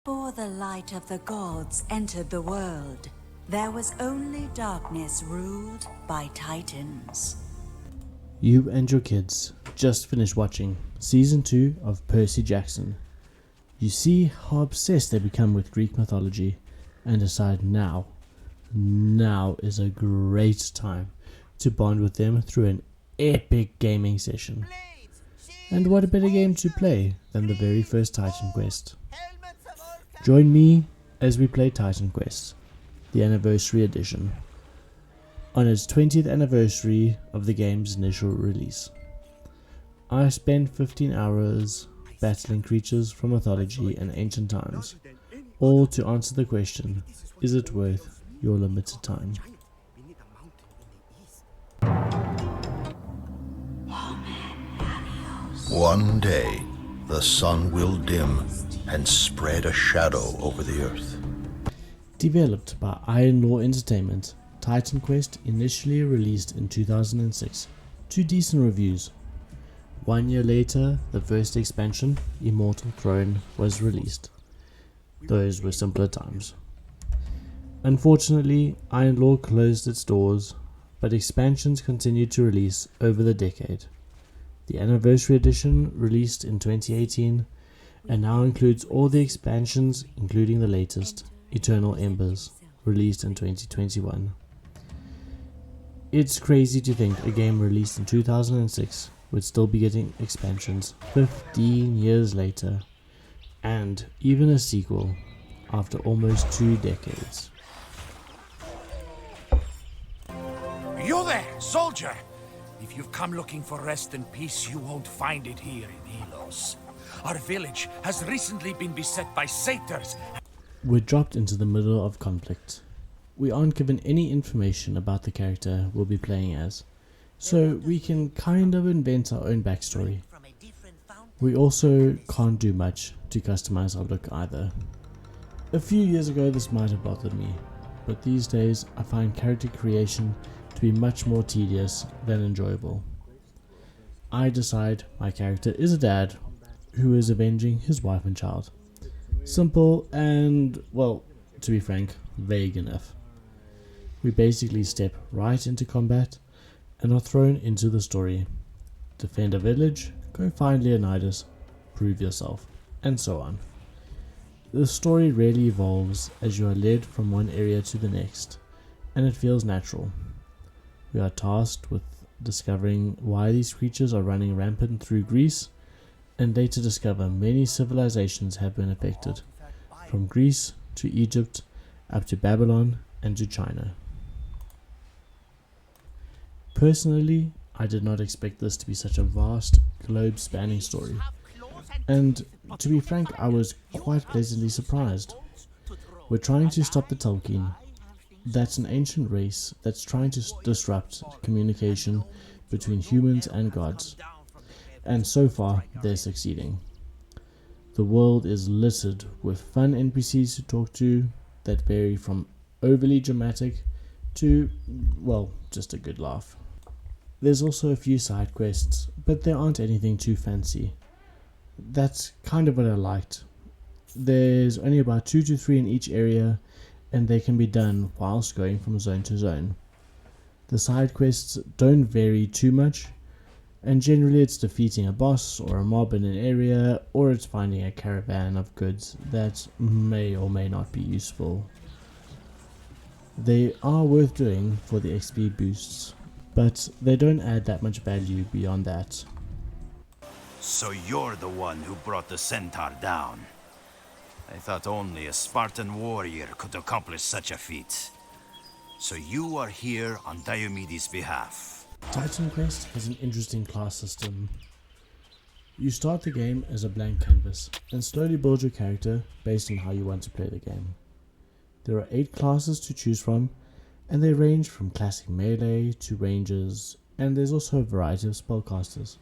Before the light of the gods entered the world, there was only darkness ruled by titans. You and your kids just finished watching Season 2 of Percy Jackson. You see how obsessed they become with Greek mythology and decide now is a great time to bond with them through an epic gaming session. And what a better game to play than the very first Titan Quest. Join me as we play Titan Quest, the Anniversary Edition, on its 20th anniversary of the game's initial release. I spent 15 hours battling creatures from mythology and ancient times, all to answer the question, is it worth your limited time? One day, the sun will dim and spread a shadow over the earth. Developed by Iron Law Entertainment, Titan Quest initially released in 2006 to decent reviews. 1 year later, the first expansion, Immortal Throne, was released. Those were simpler times. Unfortunately, Iron Law closed its doors, but expansions continued to release over the decade. The Anniversary Edition, released in 2018, and now includes all the expansions, including the latest, Eternal Embers, released in 2021. It's crazy to think a game released in 2006 would still be getting expansions 15 years later, and even a sequel after almost 2 decades. You there, soldier! If you've come looking for rest and peace, you won't find it here in Helos. Our village has recently been beset by satyrs. We're dropped into the middle of conflict. We aren't given any information about the character we'll be playing as, so we can kind of invent our own backstory. We also can't do much to customize our look either. A few years ago this might have bothered me, but these days I find character creation to be much more tedious than enjoyable. I decide my character is a dad who is avenging his wife and child. Simple and, well, to be frank, vague enough. We basically step right into combat and are thrown into the story. Defend a village, go find Leonidas, prove yourself, and so on. The story rarely evolves as you are led from one area to the next, and it feels natural. We are tasked with discovering why these creatures are running rampant through Greece, and later discover many civilizations have been affected, from Greece to Egypt, up to Babylon and to China. Personally, I did not expect this to be such a vast, globe-spanning story, and to be frank, I was quite pleasantly surprised. We're trying to stop the Tolkien. That's an ancient race that's trying to disrupt communication between humans and gods, and so far they're succeeding. The world is littered with fun NPCs to talk to that vary from overly dramatic to, well, just a good laugh. There's also a few side quests, but there aren't anything too fancy. That's kind of what I liked. There's only about 2 to 3 in each area, and they can be done whilst going from zone to zone. The side quests don't vary too much, and generally it's defeating a boss or a mob in an area, or it's finding a caravan of goods that may or may not be useful. They are worth doing for the XP boosts, but they don't add that much value beyond that. So you're the one who brought the centaur down. I thought only a Spartan warrior could accomplish such a feat. So you are here on Diomedes' behalf. Titan Quest has an interesting class system. You start the game as a blank canvas and slowly build your character based on how you want to play the game. There are 8 classes to choose from, and they range from classic melee to rangers, and there's also a variety of spellcasters.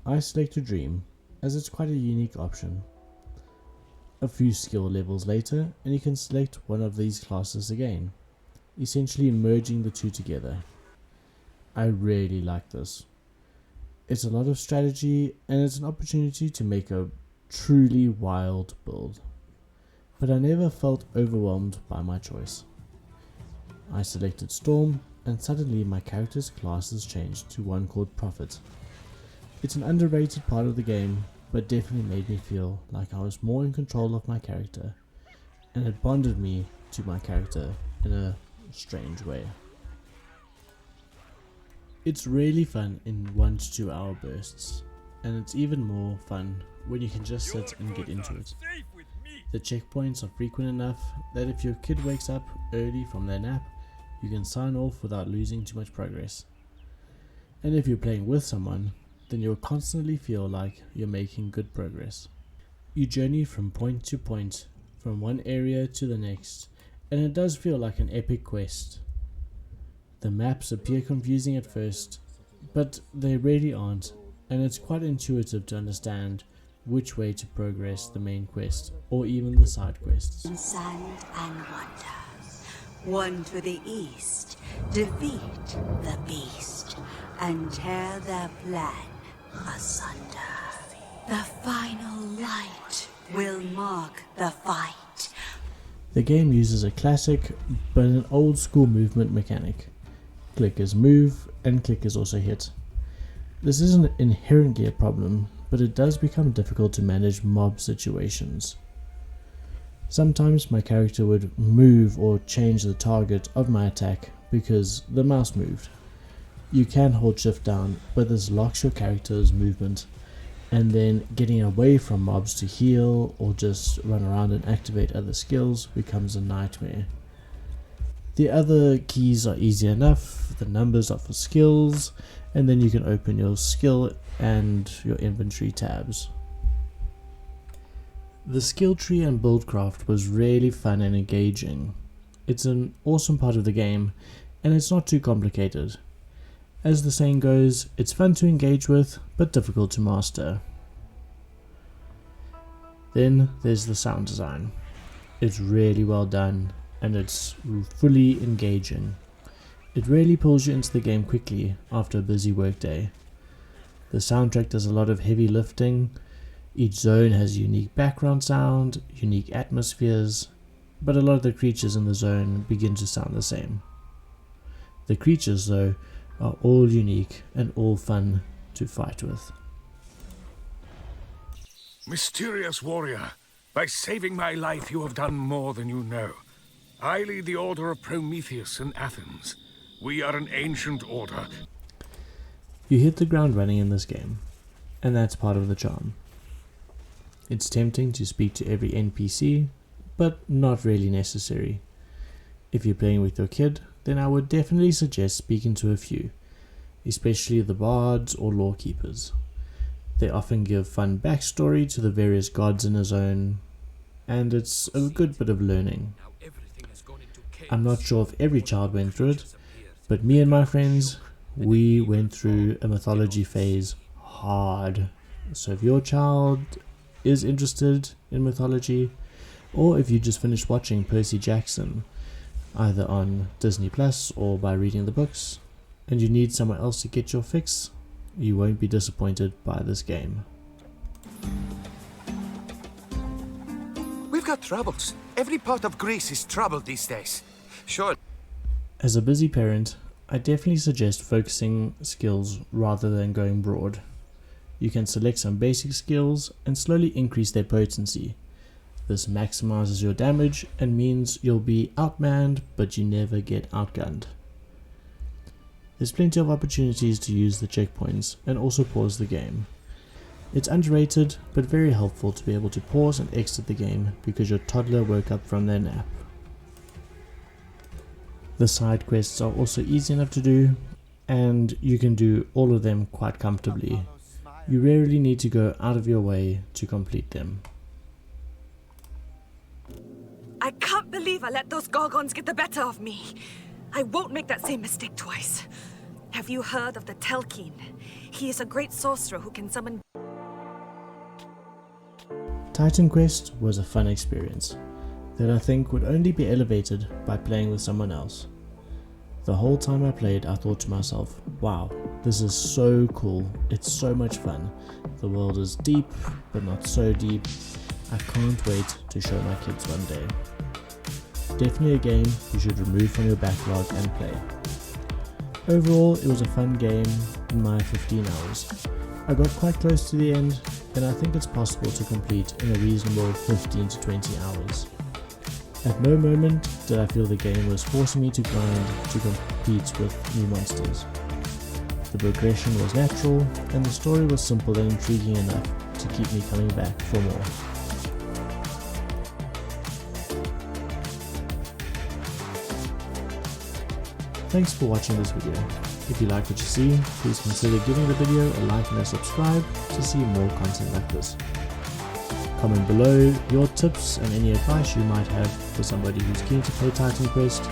I select a Dream, as it's quite a unique option. A few skill levels later, and you can select one of these classes again, essentially merging the two together. I really like this. It's a lot of strategy, and it's an opportunity to make a truly wild build. but I never felt overwhelmed by my choice. I selected Storm, and suddenly my character's class has changed to one called Prophet. It's an underrated part of the game, but definitely made me feel like I was more in control of my character, and it bonded me to my character in a strange way. It's really fun in 1 to 2 hour bursts, and it's even more fun when you can just sit and get into it. The checkpoints are frequent enough that if your kid wakes up early from their nap, you can sign off without losing too much progress. And if you're playing with someone, then you'll constantly feel like you're making good progress. You journey from point to point, from one area to the next, and it does feel like an epic quest. The maps appear confusing at first, but they really aren't, and it's quite intuitive to understand which way to progress the main quest, or even the side quests. Sand and wonder. One to the east, defeat the beast, and tear their plan asunder. The final light will mark the fight. The game uses a classic, but an old school movement mechanic. Click is move, and click is also hit. This isn't inherently a problem, but it does become difficult to manage mob situations. Sometimes my character would move or change the target of my attack because the mouse moved. You can hold shift down, but this locks your character's movement, and then getting away from mobs to heal or just run around and activate other skills becomes a nightmare. The other keys are easy enough, the numbers are for skills, and then you can open your skill and your inventory tabs. The skill tree and buildcraft was really fun and engaging. It's an awesome part of the game, and it's not too complicated. As the saying goes, it's fun to engage with, but difficult to master. Then there's the sound design. It's really well done, and it's fully engaging. It really pulls you into the game quickly after a busy workday. The soundtrack does a lot of heavy lifting. Each zone has unique background sound, unique atmospheres, but a lot of the creatures in the zone begin to sound the same. The creatures, though, are all unique and all fun to fight with. Mysterious warrior, by saving my life you have done more than you know. I lead the Order of Prometheus in Athens. We are an ancient order. You hit the ground running in this game, and that's part of the charm. It's tempting to speak to every NPC, but not really necessary. If you're playing with your kid, then I would definitely suggest speaking to a few, especially the bards or lawkeepers. They often give fun backstory to the various gods in a zone, and it's a good bit of learning. I'm not sure if every child went through it, but me and my friends, we went through a mythology phase hard. So if your child is interested in mythology, or if you just finished watching Percy Jackson, either on Disney Plus or by reading the books, and you need somewhere else to get your fix, you won't be disappointed by this game. We've got troubles. Every part of Greece is troubled these days. Sure. As a busy parent, I definitely suggest focusing skills rather than going broad. You can select some basic skills and slowly increase their potency. This maximizes your damage and means you'll be outmanned, but you never get outgunned. There's plenty of opportunities to use the checkpoints and also pause the game. It's underrated, but very helpful to be able to pause and exit the game because your toddler woke up from their nap. The side quests are also easy enough to do, and you can do all of them quite comfortably. You rarely need to go out of your way to complete them. I can't believe I let those Gorgons get the better of me. I won't make that same mistake twice. Have you heard of the Telkin? He is a great sorcerer who can summon... Titan Quest was a fun experience that I think would only be elevated by playing with someone else. The whole time I played, I thought to myself, wow, this is so cool, it's so much fun. The world is deep, but not so deep. I can't wait to show my kids one day. Definitely a game you should remove from your backlog and play. Overall, it was a fun game in my 15 hours. I got quite close to the end, and I think it's possible to complete in a reasonable 15 to 20 hours. At no moment did I feel the game was forcing me to grind to compete with new monsters. The progression was natural, and the story was simple and intriguing enough to keep me coming back for more. Thanks for watching this video. If you like what you see, please consider giving the video a like and a subscribe to see more content like this. Comment below your tips and any advice you might have for somebody who's keen to play Titan Quest,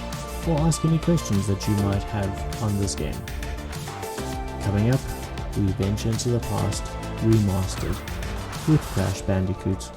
or ask any questions that you might have on this game. Coming up, we venture into the past, remastered, with Crash Bandicoot.